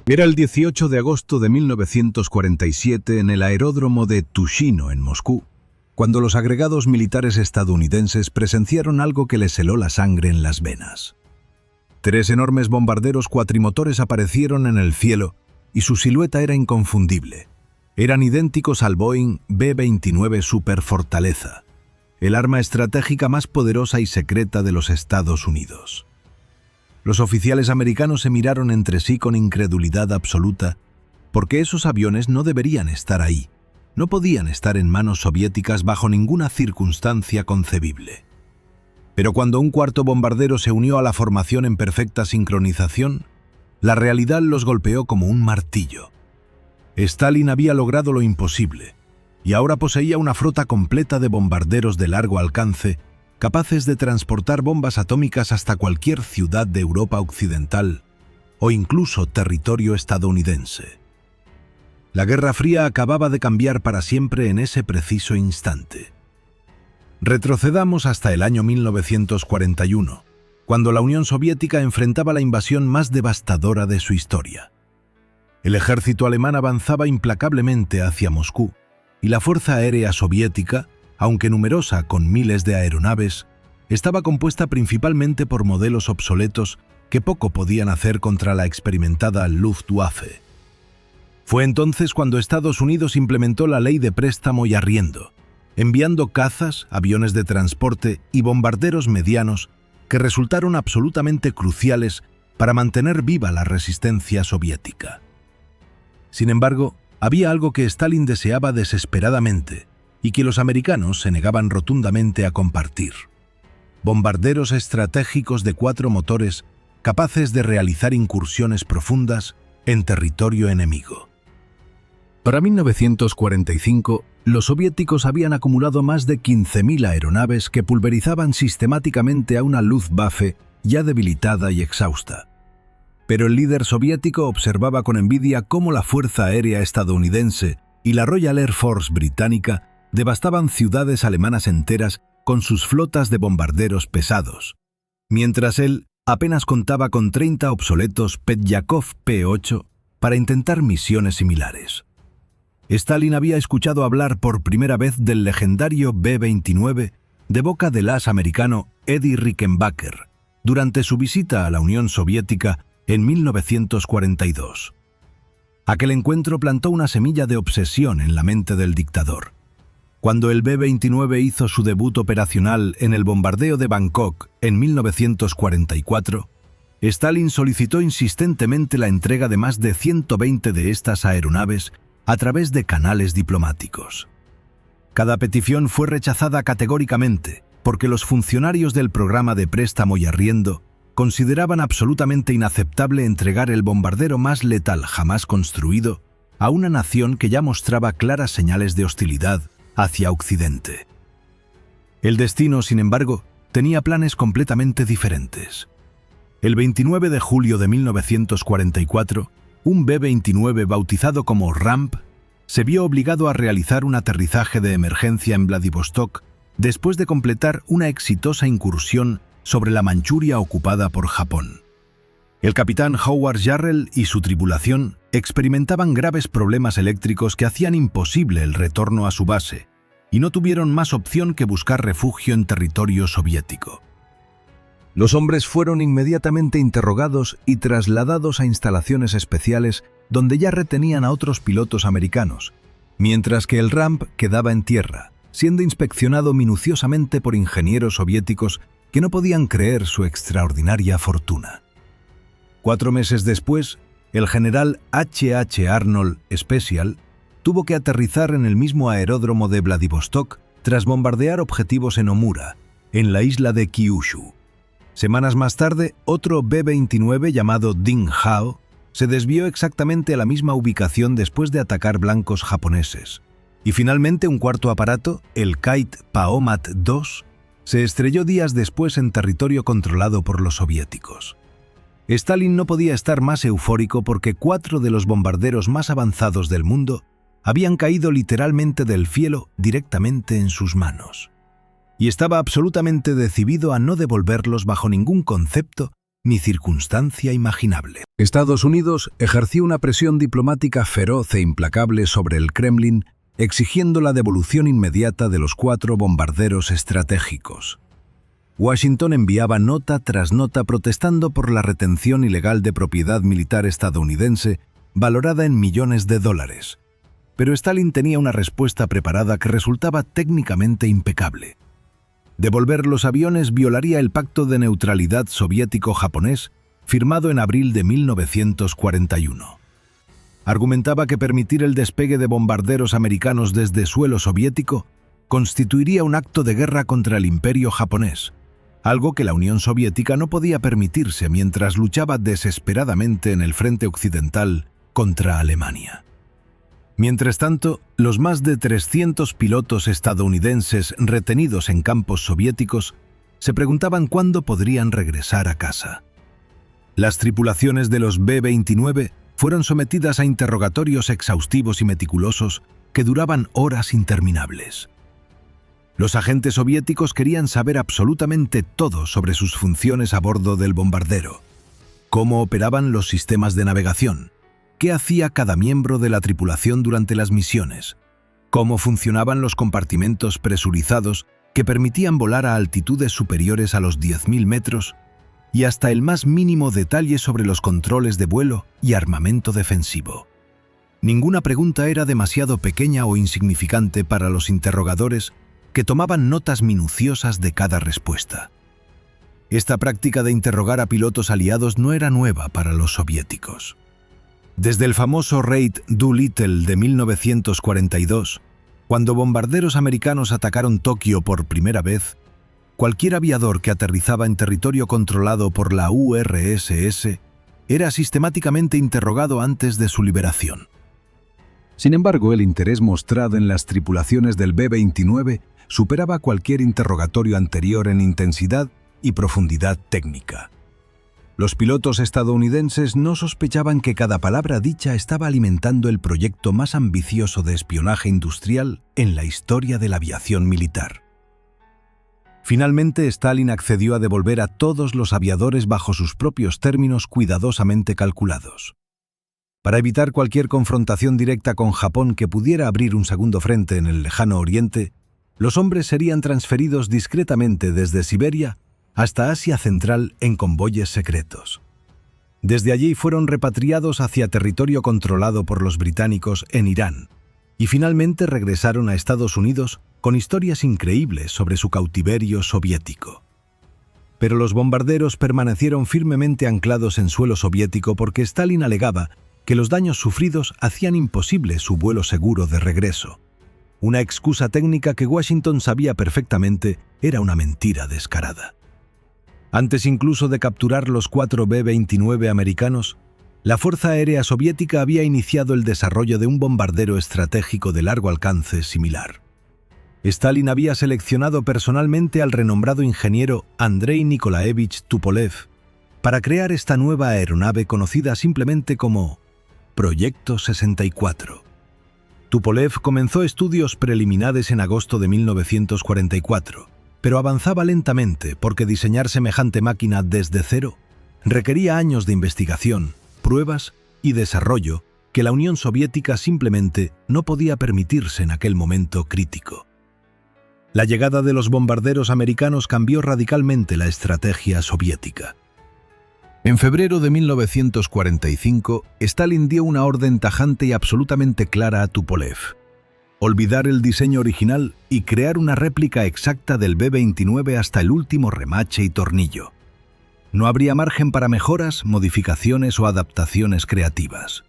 Era el 18 de agosto de 1947 en el aeródromo de Tushino, en Moscú, cuando los agregados militares estadounidenses presenciaron algo que les heló la sangre en las venas. 3 enormes bombarderos cuatrimotores aparecieron en el cielo y su silueta era inconfundible. Eran idénticos al Boeing B-29 Super Fortaleza, el arma estratégica más poderosa y secreta de los Estados Unidos. Los oficiales americanos se miraron entre sí con incredulidad absoluta, porque esos aviones no deberían estar ahí, no podían estar en manos soviéticas bajo ninguna circunstancia concebible. Pero cuando un cuarto bombardero se unió a la formación en perfecta sincronización, la realidad los golpeó como un martillo. Stalin había logrado lo imposible, y ahora poseía una flota completa de bombarderos de largo alcance, capaces de transportar bombas atómicas hasta cualquier ciudad de Europa Occidental o incluso territorio estadounidense. La Guerra Fría acababa de cambiar para siempre en ese preciso instante. Retrocedamos hasta el año 1941, cuando la Unión Soviética enfrentaba la invasión más devastadora de su historia. El ejército alemán avanzaba implacablemente hacia Moscú, y la Fuerza Aérea Soviética, aunque numerosa con miles de aeronaves, estaba compuesta principalmente por modelos obsoletos que poco podían hacer contra la experimentada Luftwaffe. Fue entonces cuando Estados Unidos implementó la ley de préstamo y arriendo, enviando cazas, aviones de transporte y bombarderos medianos que resultaron absolutamente cruciales para mantener viva la resistencia soviética. Sin embargo, había algo que Stalin deseaba desesperadamente y que los americanos se negaban rotundamente a compartir: bombarderos estratégicos de 4 motores capaces de realizar incursiones profundas en territorio enemigo. Para 1945, los soviéticos habían acumulado más de 15.000 aeronaves que pulverizaban sistemáticamente a una Luftwaffe ya debilitada y exhausta. Pero el líder soviético observaba con envidia cómo la Fuerza Aérea estadounidense y la Royal Air Force británica devastaban ciudades alemanas enteras con sus flotas de bombarderos pesados, mientras él apenas contaba con 30 obsoletos Petyakov P-8 para intentar misiones similares. Stalin había escuchado hablar por primera vez del legendario B-29 de boca del as americano Eddie Rickenbacker durante su visita a la Unión Soviética en 1942. Aquel encuentro plantó una semilla de obsesión en la mente del dictador. Cuando el B-29 hizo su debut operacional en el bombardeo de Bangkok en 1944, Stalin solicitó insistentemente la entrega de más de 120 de estas aeronaves a través de canales diplomáticos. Cada petición fue rechazada categóricamente porque los funcionarios del programa de préstamo y arriendo consideraban absolutamente inaceptable entregar el bombardero más letal jamás construido a una nación que ya mostraba claras señales de hostilidad hacia Occidente. El destino, sin embargo, tenía planes completamente diferentes. El 29 de julio de 1944, un B-29 bautizado como Ramp se vio obligado a realizar un aterrizaje de emergencia en Vladivostok después de completar una exitosa incursión sobre la Manchuria ocupada por Japón. El capitán Howard Jarrell y su tripulación experimentaban graves problemas eléctricos que hacían imposible el retorno a su base, y no tuvieron más opción que buscar refugio en territorio soviético. Los hombres fueron inmediatamente interrogados y trasladados a instalaciones especiales donde ya retenían a otros pilotos americanos, mientras que el Ramp quedaba en tierra, siendo inspeccionado minuciosamente por ingenieros soviéticos que no podían creer su extraordinaria fortuna. 4 meses después, el general H.H. Arnold Special tuvo que aterrizar en el mismo aeródromo de Vladivostok tras bombardear objetivos en Omura, en la isla de Kyushu. Semanas más tarde, otro B-29 llamado Ding Hao se desvió exactamente a la misma ubicación después de atacar blancos japoneses. Y finalmente un cuarto aparato, el Kite Paomat II, se estrelló días después en territorio controlado por los soviéticos. Stalin no podía estar más eufórico porque 4 de los bombarderos más avanzados del mundo habían caído literalmente del cielo directamente en sus manos. Y estaba absolutamente decidido a no devolverlos bajo ningún concepto ni circunstancia imaginable. Estados Unidos ejerció una presión diplomática feroz e implacable sobre el Kremlin, exigiendo la devolución inmediata de los 4 bombarderos estratégicos. Washington enviaba nota tras nota protestando por la retención ilegal de propiedad militar estadounidense valorada en millones de dólares. Pero Stalin tenía una respuesta preparada que resultaba técnicamente impecable. Devolver los aviones violaría el pacto de neutralidad soviético-japonés firmado en abril de 1941. Argumentaba que permitir el despegue de bombarderos americanos desde suelo soviético constituiría un acto de guerra contra el imperio japonés, algo que la Unión Soviética no podía permitirse mientras luchaba desesperadamente en el frente occidental contra Alemania. Mientras tanto, los más de 300 pilotos estadounidenses retenidos en campos soviéticos se preguntaban cuándo podrían regresar a casa. Las tripulaciones de los B-29 fueron sometidas a interrogatorios exhaustivos y meticulosos que duraban horas interminables. Los agentes soviéticos querían saber absolutamente todo sobre sus funciones a bordo del bombardero, cómo operaban los sistemas de navegación, qué hacía cada miembro de la tripulación durante las misiones, cómo funcionaban los compartimentos presurizados que permitían volar a altitudes superiores a los 10.000 metros y hasta el más mínimo detalle sobre los controles de vuelo y armamento defensivo. Ninguna pregunta era demasiado pequeña o insignificante para los interrogadores que tomaban notas minuciosas de cada respuesta. Esta práctica de interrogar a pilotos aliados no era nueva para los soviéticos. Desde el famoso Raid Doolittle de 1942, cuando bombarderos americanos atacaron Tokio por primera vez, cualquier aviador que aterrizaba en territorio controlado por la URSS era sistemáticamente interrogado antes de su liberación. Sin embargo, el interés mostrado en las tripulaciones del B-29 superaba cualquier interrogatorio anterior en intensidad y profundidad técnica. Los pilotos estadounidenses no sospechaban que cada palabra dicha estaba alimentando el proyecto más ambicioso de espionaje industrial en la historia de la aviación militar. Finalmente, Stalin accedió a devolver a todos los aviadores bajo sus propios términos cuidadosamente calculados. Para evitar cualquier confrontación directa con Japón que pudiera abrir un segundo frente en el lejano oriente, los hombres serían transferidos discretamente desde Siberia hasta Asia Central en convoyes secretos. Desde allí fueron repatriados hacia territorio controlado por los británicos en Irán, y finalmente regresaron a Estados Unidos con historias increíbles sobre su cautiverio soviético. Pero los bombarderos permanecieron firmemente anclados en suelo soviético porque Stalin alegaba que los daños sufridos hacían imposible su vuelo seguro de regreso. Una excusa técnica que Washington sabía perfectamente era una mentira descarada. Antes incluso de capturar los 4 B-29 americanos, la Fuerza Aérea Soviética había iniciado el desarrollo de un bombardero estratégico de largo alcance similar. Stalin había seleccionado personalmente al renombrado ingeniero Andrei Nikolaevich Tupolev para crear esta nueva aeronave conocida simplemente como Proyecto 64. Tupolev comenzó estudios preliminares en agosto de 1944, pero avanzaba lentamente porque diseñar semejante máquina desde cero requería años de investigación, pruebas y desarrollo que la Unión Soviética simplemente no podía permitirse en aquel momento crítico. La llegada de los bombarderos americanos cambió radicalmente la estrategia soviética. En febrero de 1945, Stalin dio una orden tajante y absolutamente clara a Tupolev: olvidar el diseño original y crear una réplica exacta del B-29 hasta el último remache y tornillo. No habría margen para mejoras, modificaciones o adaptaciones creativas.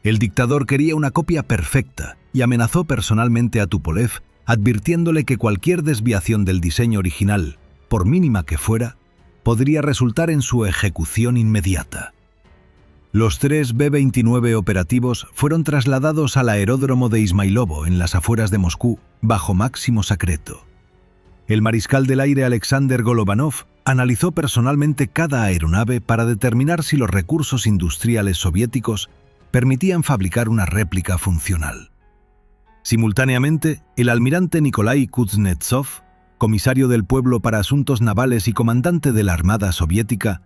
El dictador quería una copia perfecta y amenazó personalmente a Tupolev, advirtiéndole que cualquier desviación del diseño original, por mínima que fuera, podría resultar en su ejecución inmediata. Los 3 B-29 operativos fueron trasladados al aeródromo de Ismailovo, en las afueras de Moscú, bajo máximo secreto. El mariscal del aire Alexander Golovanov analizó personalmente cada aeronave para determinar si los recursos industriales soviéticos permitían fabricar una réplica funcional. Simultáneamente, el almirante Nikolai Kuznetsov, comisario del pueblo para asuntos navales y comandante de la Armada soviética,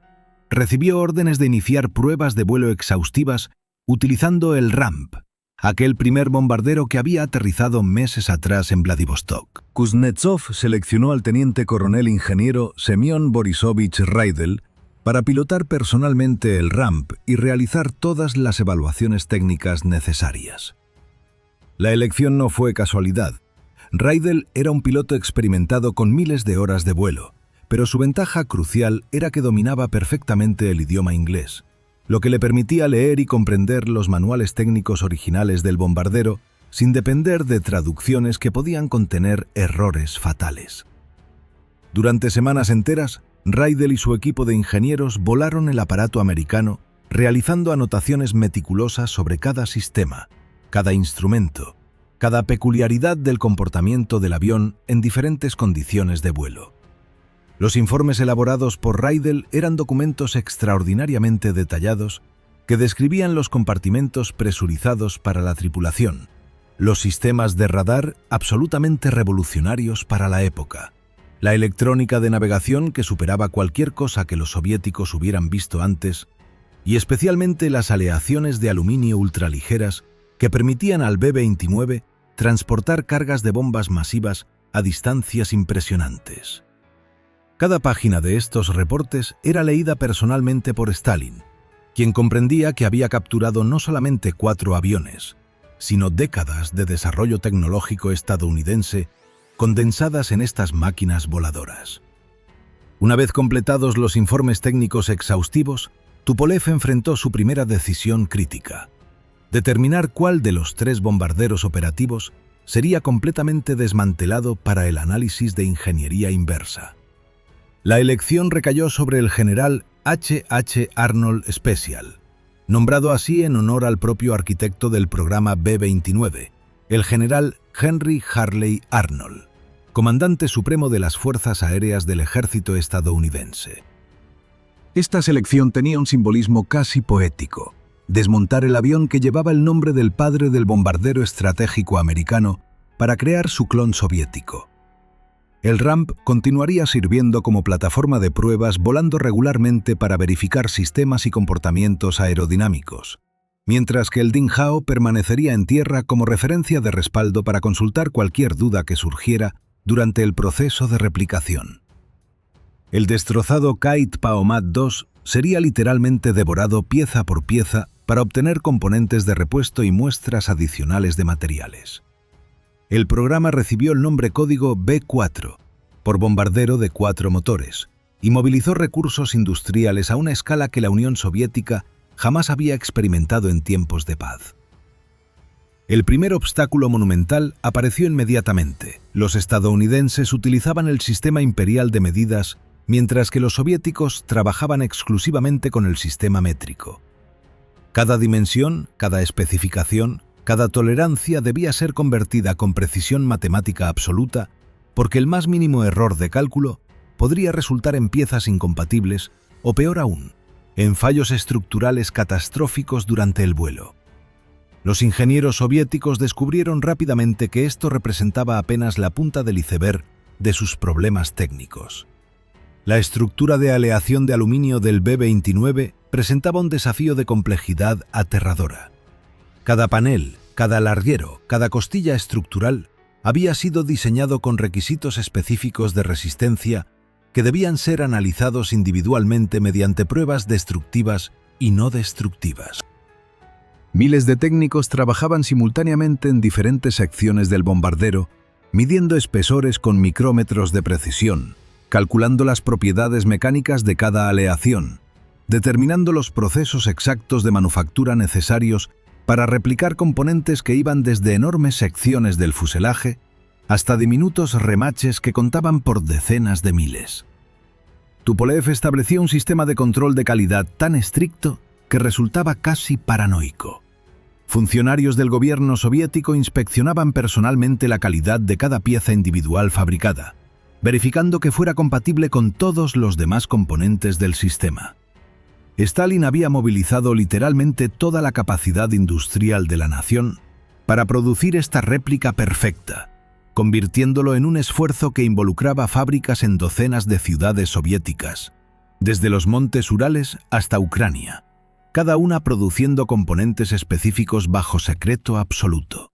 recibió órdenes de iniciar pruebas de vuelo exhaustivas utilizando el RAMP, aquel primer bombardero que había aterrizado meses atrás en Vladivostok. Kuznetsov seleccionó al teniente coronel ingeniero Semyon Borisovich Raidel para pilotar personalmente el RAMP y realizar todas las evaluaciones técnicas necesarias. La elección no fue casualidad. Raidel era un piloto experimentado con miles de horas de vuelo, pero su ventaja crucial era que dominaba perfectamente el idioma inglés, lo que le permitía leer y comprender los manuales técnicos originales del bombardero sin depender de traducciones que podían contener errores fatales. Durante semanas enteras, Raidel y su equipo de ingenieros volaron el aparato americano, realizando anotaciones meticulosas sobre cada sistema, cada instrumento, cada peculiaridad del comportamiento del avión en diferentes condiciones de vuelo. Los informes elaborados por Raidel eran documentos extraordinariamente detallados que describían los compartimentos presurizados para la tripulación, los sistemas de radar absolutamente revolucionarios para la época, la electrónica de navegación que superaba cualquier cosa que los soviéticos hubieran visto antes, y especialmente las aleaciones de aluminio ultraligeras que permitían al B-29 transportar cargas de bombas masivas a distancias impresionantes. Cada página de estos reportes era leída personalmente por Stalin, quien comprendía que había capturado no solamente 4 aviones, sino décadas de desarrollo tecnológico estadounidense condensadas en estas máquinas voladoras. Una vez completados los informes técnicos exhaustivos, Tupolev enfrentó su primera decisión crítica: determinar cuál de los 3 bombarderos operativos sería completamente desmantelado para el análisis de ingeniería inversa. La elección recayó sobre el general H. H. Arnold Special, nombrado así en honor al propio arquitecto del programa B-29, el general Henry Harley Arnold, comandante supremo de las Fuerzas Aéreas del Ejército estadounidense. Esta selección tenía un simbolismo casi poético: desmontar el avión que llevaba el nombre del padre del bombardero estratégico americano para crear su clon soviético. El RAMP continuaría sirviendo como plataforma de pruebas, volando regularmente para verificar sistemas y comportamientos aerodinámicos, mientras que el Ding Hao permanecería en tierra como referencia de respaldo para consultar cualquier duda que surgiera durante el proceso de replicación. El destrozado Kite Paomat II sería literalmente devorado pieza por pieza para obtener componentes de repuesto y muestras adicionales de materiales. El programa recibió el nombre código B-4, por bombardero de 4 motores, y movilizó recursos industriales a una escala que la Unión Soviética jamás había experimentado en tiempos de paz. El primer obstáculo monumental apareció inmediatamente. Los estadounidenses utilizaban el sistema imperial de medidas, mientras que los soviéticos trabajaban exclusivamente con el sistema métrico. Cada dimensión, cada especificación, cada tolerancia debía ser convertida con precisión matemática absoluta, porque el más mínimo error de cálculo podría resultar en piezas incompatibles o, peor aún, en fallos estructurales catastróficos durante el vuelo. Los ingenieros soviéticos descubrieron rápidamente que esto representaba apenas la punta del iceberg de sus problemas técnicos. La estructura de aleación de aluminio del B-29 presentaba un desafío de complejidad aterradora. Cada panel, cada larguero, cada costilla estructural había sido diseñado con requisitos específicos de resistencia que debían ser analizados individualmente mediante pruebas destructivas y no destructivas. Miles de técnicos trabajaban simultáneamente en diferentes secciones del bombardero, midiendo espesores con micrómetros de precisión, calculando las propiedades mecánicas de cada aleación, determinando los procesos exactos de manufactura necesarios para replicar componentes que iban desde enormes secciones del fuselaje hasta diminutos remaches que contaban por decenas de miles. Tupolev estableció un sistema de control de calidad tan estricto que resultaba casi paranoico. Funcionarios del gobierno soviético inspeccionaban personalmente la calidad de cada pieza individual fabricada, verificando que fuera compatible con todos los demás componentes del sistema. Stalin había movilizado literalmente toda la capacidad industrial de la nación para producir esta réplica perfecta, convirtiéndolo en un esfuerzo que involucraba fábricas en docenas de ciudades soviéticas, desde los montes Urales hasta Ucrania, cada una produciendo componentes específicos bajo secreto absoluto.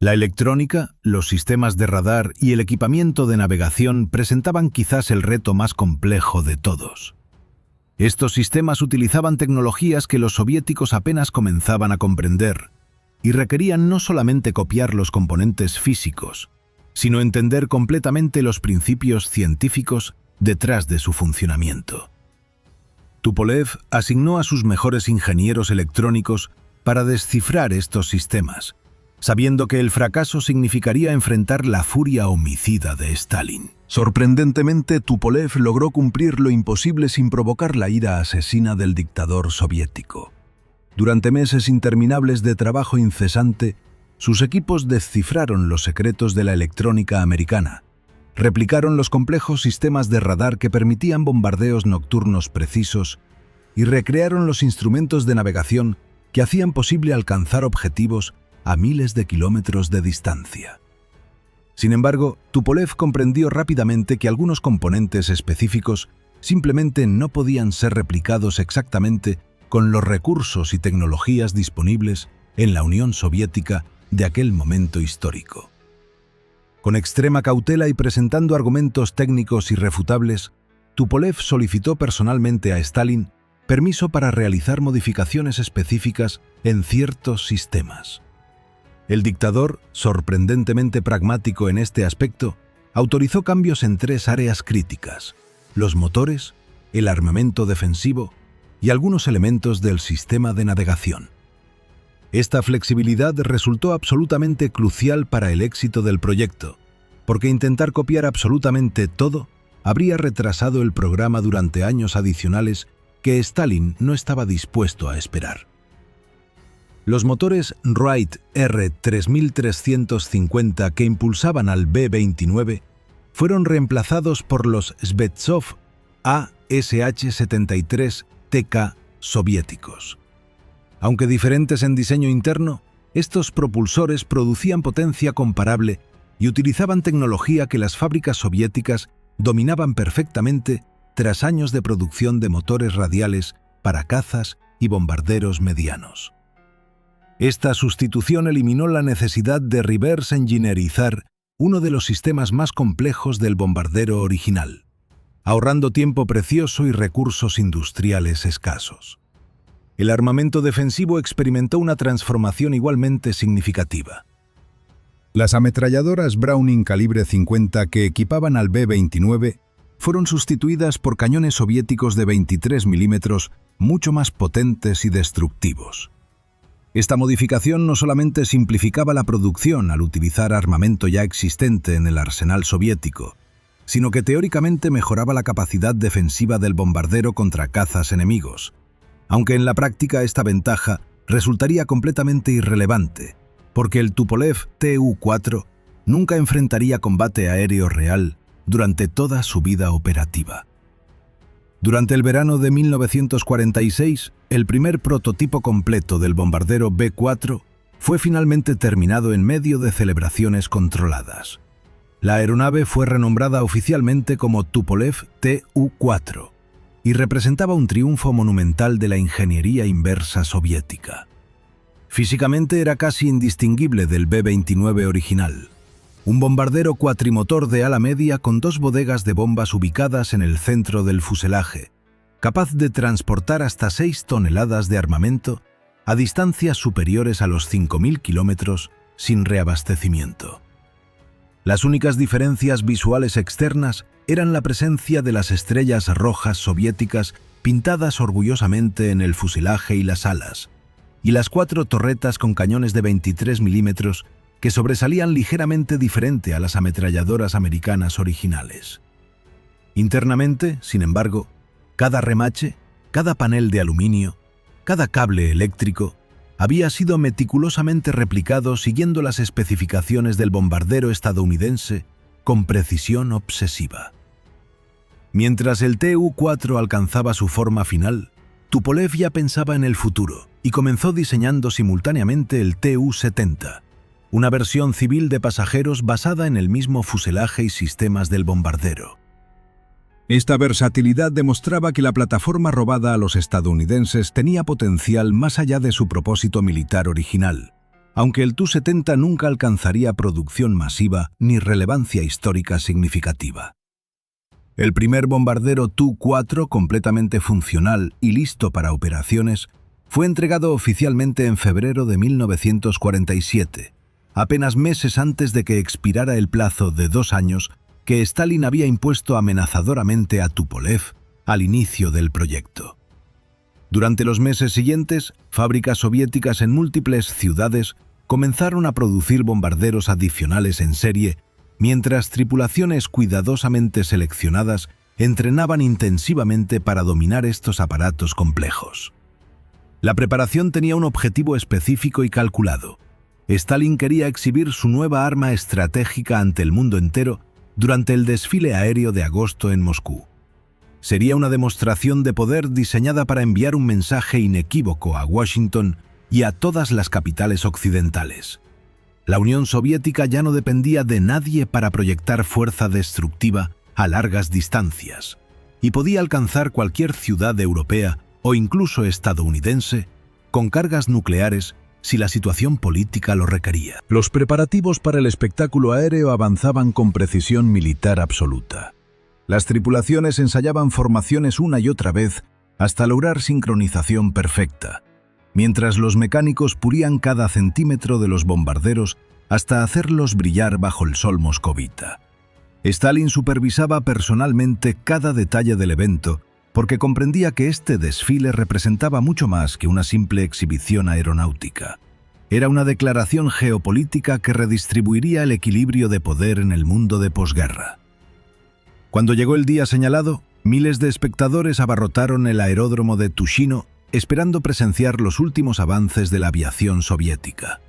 La electrónica, los sistemas de radar y el equipamiento de navegación presentaban quizás el reto más complejo de todos. Estos sistemas utilizaban tecnologías que los soviéticos apenas comenzaban a comprender y requerían no solamente copiar los componentes físicos, sino entender completamente los principios científicos detrás de su funcionamiento. Tupolev asignó a sus mejores ingenieros electrónicos para descifrar estos sistemas, sabiendo que el fracaso significaría enfrentar la furia homicida de Stalin. Sorprendentemente, Tupolev logró cumplir lo imposible sin provocar la ira asesina del dictador soviético. Durante meses interminables de trabajo incesante, sus equipos descifraron los secretos de la electrónica americana, replicaron los complejos sistemas de radar que permitían bombardeos nocturnos precisos y recrearon los instrumentos de navegación que hacían posible alcanzar objetivos a miles de kilómetros de distancia. Sin embargo, Tupolev comprendió rápidamente que algunos componentes específicos simplemente no podían ser replicados exactamente con los recursos y tecnologías disponibles en la Unión Soviética de aquel momento histórico. Con extrema cautela y presentando argumentos técnicos irrefutables, Tupolev solicitó personalmente a Stalin permiso para realizar modificaciones específicas en ciertos sistemas. El dictador, sorprendentemente pragmático en este aspecto, autorizó cambios en 3 áreas críticas: los motores, el armamento defensivo y algunos elementos del sistema de navegación. Esta flexibilidad resultó absolutamente crucial para el éxito del proyecto, porque intentar copiar absolutamente todo habría retrasado el programa durante años adicionales que Stalin no estaba dispuesto a esperar. Los motores Wright R3350 que impulsaban al B-29 fueron reemplazados por los Shvetsov ASH-73TK soviéticos. Aunque diferentes en diseño interno, estos propulsores producían potencia comparable y utilizaban tecnología que las fábricas soviéticas dominaban perfectamente tras años de producción de motores radiales para cazas y bombarderos medianos. Esta sustitución eliminó la necesidad de reverse engineerizar uno de los sistemas más complejos del bombardero original, ahorrando tiempo precioso y recursos industriales escasos. El armamento defensivo experimentó una transformación igualmente significativa. Las ametralladoras Browning calibre 50 que equipaban al B-29 fueron sustituidas por cañones soviéticos de 23 milímetros mucho más potentes y destructivos. Esta modificación no solamente simplificaba la producción al utilizar armamento ya existente en el arsenal soviético, sino que teóricamente mejoraba la capacidad defensiva del bombardero contra cazas enemigos, aunque en la práctica esta ventaja resultaría completamente irrelevante, porque el Tupolev Tu-4 nunca enfrentaría combate aéreo real durante toda su vida operativa. Durante el verano de 1946, el primer prototipo completo del bombardero B-4 fue finalmente terminado en medio de celebraciones controladas. La aeronave fue renombrada oficialmente como Tupolev Tu-4 y representaba un triunfo monumental de la ingeniería inversa soviética. Físicamente era casi indistinguible del B-29 original, un bombardero cuatrimotor de ala media con 2 bodegas de bombas ubicadas en el centro del fuselaje, capaz de transportar hasta 6 toneladas de armamento a distancias superiores a los 5.000 kilómetros sin reabastecimiento. Las únicas diferencias visuales externas eran la presencia de las estrellas rojas soviéticas pintadas orgullosamente en el fuselaje y las alas, y las 4 torretas con cañones de 23 milímetros que sobresalían ligeramente diferente a las ametralladoras americanas originales. Internamente, sin embargo, cada remache, cada panel de aluminio, cada cable eléctrico había sido meticulosamente replicado siguiendo las especificaciones del bombardero estadounidense con precisión obsesiva. Mientras el Tu-4 alcanzaba su forma final, Tupolev ya pensaba en el futuro y comenzó diseñando simultáneamente el Tu-70, una versión civil de pasajeros basada en el mismo fuselaje y sistemas del bombardero. Esta versatilidad demostraba que la plataforma robada a los estadounidenses tenía potencial más allá de su propósito militar original, aunque el Tu-70 nunca alcanzaría producción masiva ni relevancia histórica significativa. El primer bombardero Tu-4, completamente funcional y listo para operaciones, fue entregado oficialmente en febrero de 1947, apenas meses antes de que expirara el plazo de 2 años que Stalin había impuesto amenazadoramente a Tupolev al inicio del proyecto. Durante los meses siguientes, fábricas soviéticas en múltiples ciudades comenzaron a producir bombarderos adicionales en serie, mientras tripulaciones cuidadosamente seleccionadas entrenaban intensivamente para dominar estos aparatos complejos. La preparación tenía un objetivo específico y calculado. Stalin quería exhibir su nueva arma estratégica ante el mundo entero durante el desfile aéreo de agosto en Moscú. Sería una demostración de poder diseñada para enviar un mensaje inequívoco a Washington y a todas las capitales occidentales. La Unión Soviética ya no dependía de nadie para proyectar fuerza destructiva a largas distancias, y podía alcanzar cualquier ciudad europea o incluso estadounidense con cargas nucleares si la situación política lo requería. Los preparativos para el espectáculo aéreo avanzaban con precisión militar absoluta. Las tripulaciones ensayaban formaciones una y otra vez hasta lograr sincronización perfecta, mientras los mecánicos pulían cada centímetro de los bombarderos hasta hacerlos brillar bajo el sol moscovita. Stalin supervisaba personalmente cada detalle del evento porque comprendía que este desfile representaba mucho más que una simple exhibición aeronáutica. Era una declaración geopolítica que redistribuiría el equilibrio de poder en el mundo de posguerra. Cuando llegó el día señalado, miles de espectadores abarrotaron el aeródromo de Tushino, esperando presenciar los últimos avances de la aviación soviética.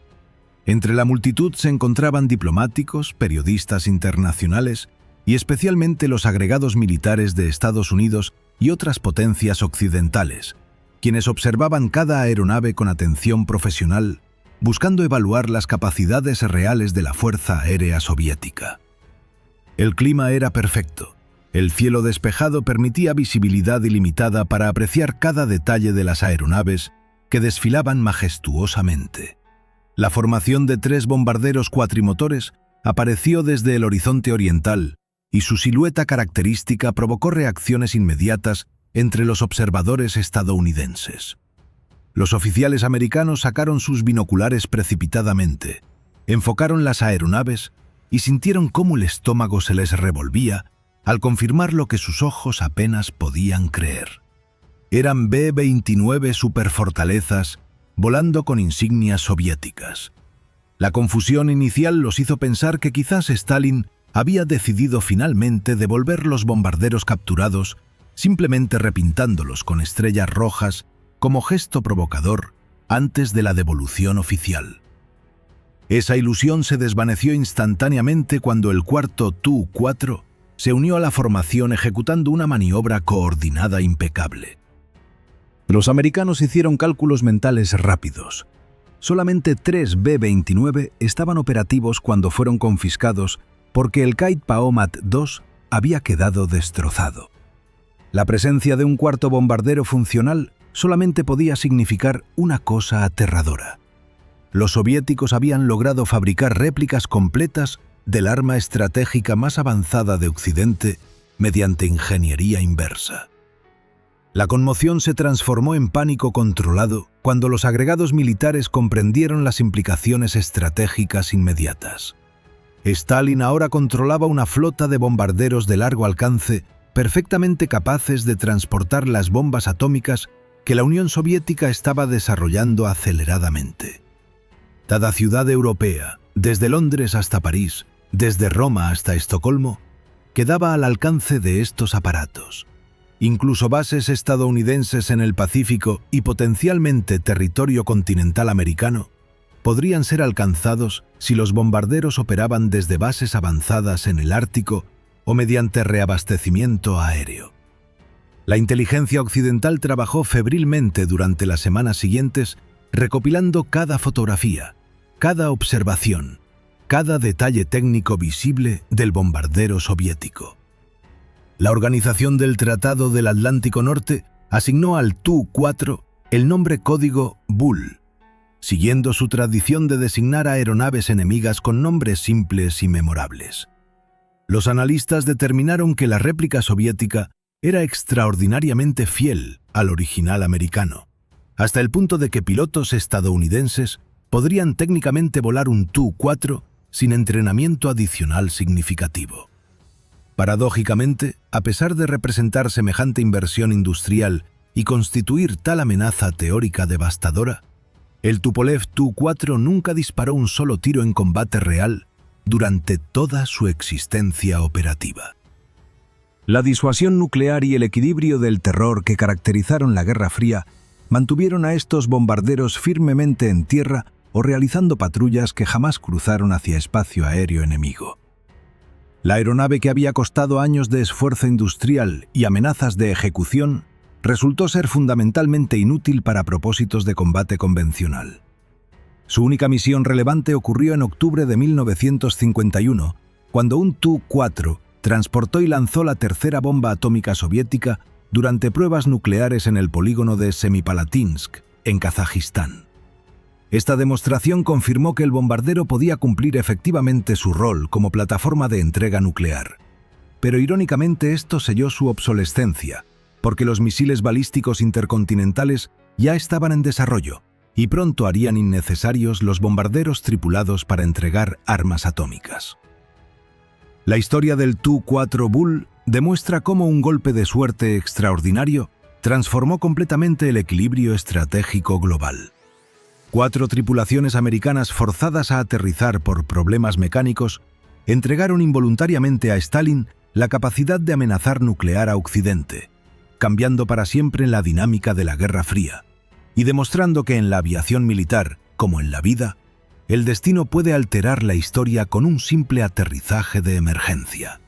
Entre la multitud se encontraban diplomáticos, periodistas internacionales y especialmente los agregados militares de Estados Unidos y otras potencias occidentales, quienes observaban cada aeronave con atención profesional, buscando evaluar las capacidades reales de la Fuerza Aérea Soviética. El clima era perfecto. El cielo despejado permitía visibilidad ilimitada para apreciar cada detalle de las aeronaves que desfilaban majestuosamente. La formación de 3 bombarderos cuatrimotores apareció desde el horizonte oriental, y su silueta característica provocó reacciones inmediatas entre los observadores estadounidenses. Los oficiales americanos sacaron sus binoculares precipitadamente, enfocaron las aeronaves y sintieron cómo el estómago se les revolvía al confirmar lo que sus ojos apenas podían creer. Eran B-29 superfortalezas volando con insignias soviéticas. La confusión inicial los hizo pensar que quizás Stalin había decidido finalmente devolver los bombarderos capturados, simplemente repintándolos con estrellas rojas como gesto provocador antes de la devolución oficial. Esa ilusión se desvaneció instantáneamente cuando el cuarto Tu-4 se unió a la formación ejecutando una maniobra coordinada impecable. Los americanos hicieron cálculos mentales rápidos. Solamente 3 B-29 estaban operativos cuando fueron confiscados porque el Kite Paomat II había quedado destrozado. La presencia de un cuarto bombardero funcional solamente podía significar una cosa aterradora. Los soviéticos habían logrado fabricar réplicas completas del arma estratégica más avanzada de Occidente mediante ingeniería inversa. La conmoción se transformó en pánico controlado cuando los agregados militares comprendieron las implicaciones estratégicas inmediatas. Stalin ahora controlaba una flota de bombarderos de largo alcance perfectamente capaces de transportar las bombas atómicas que la Unión Soviética estaba desarrollando aceleradamente. Cada ciudad europea, desde Londres hasta París, desde Roma hasta Estocolmo, quedaba al alcance de estos aparatos. Incluso bases estadounidenses en el Pacífico y potencialmente territorio continental americano podrían ser alcanzados si los bombarderos operaban desde bases avanzadas en el Ártico o mediante reabastecimiento aéreo. La inteligencia occidental trabajó febrilmente durante las semanas siguientes, recopilando cada fotografía, cada observación, cada detalle técnico visible del bombardero soviético. La Organización del Tratado del Atlántico Norte asignó al Tu-4 el nombre código Bull, siguiendo su tradición de designar a aeronaves enemigas con nombres simples y memorables. Los analistas determinaron que la réplica soviética era extraordinariamente fiel al original americano, hasta el punto de que pilotos estadounidenses podrían técnicamente volar un Tu-4 sin entrenamiento adicional significativo. Paradójicamente, a pesar de representar semejante inversión industrial y constituir tal amenaza teórica devastadora, el Tupolev Tu-4 nunca disparó un solo tiro en combate real durante toda su existencia operativa. La disuasión nuclear y el equilibrio del terror que caracterizaron la Guerra Fría mantuvieron a estos bombarderos firmemente en tierra o realizando patrullas que jamás cruzaron hacia espacio aéreo enemigo. La aeronave que había costado años de esfuerzo industrial y amenazas de ejecución resultó ser fundamentalmente inútil para propósitos de combate convencional. Su única misión relevante ocurrió en octubre de 1951, cuando un Tu-4 transportó y lanzó la tercera bomba atómica soviética durante pruebas nucleares en el polígono de Semipalatinsk, en Kazajistán. Esta demostración confirmó que el bombardero podía cumplir efectivamente su rol como plataforma de entrega nuclear. Pero irónicamente esto selló su obsolescencia, porque los misiles balísticos intercontinentales ya estaban en desarrollo y pronto harían innecesarios los bombarderos tripulados para entregar armas atómicas. La historia del Tu-4 Bull demuestra cómo un golpe de suerte extraordinario transformó completamente el equilibrio estratégico global. 4 tripulaciones americanas forzadas a aterrizar por problemas mecánicos entregaron involuntariamente a Stalin la capacidad de amenazar nuclear a Occidente, cambiando para siempre la dinámica de la Guerra Fría y demostrando que en la aviación militar, como en la vida, el destino puede alterar la historia con un simple aterrizaje de emergencia.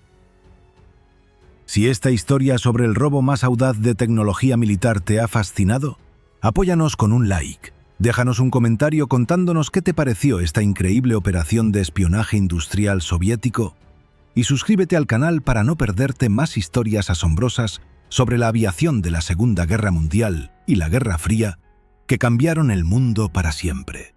Si esta historia sobre el robo más audaz de tecnología militar te ha fascinado, apóyanos con un like. Déjanos un comentario contándonos qué te pareció esta increíble operación de espionaje industrial soviético y suscríbete al canal para no perderte más historias asombrosas sobre la aviación de la Segunda Guerra Mundial y la Guerra Fría que cambiaron el mundo para siempre.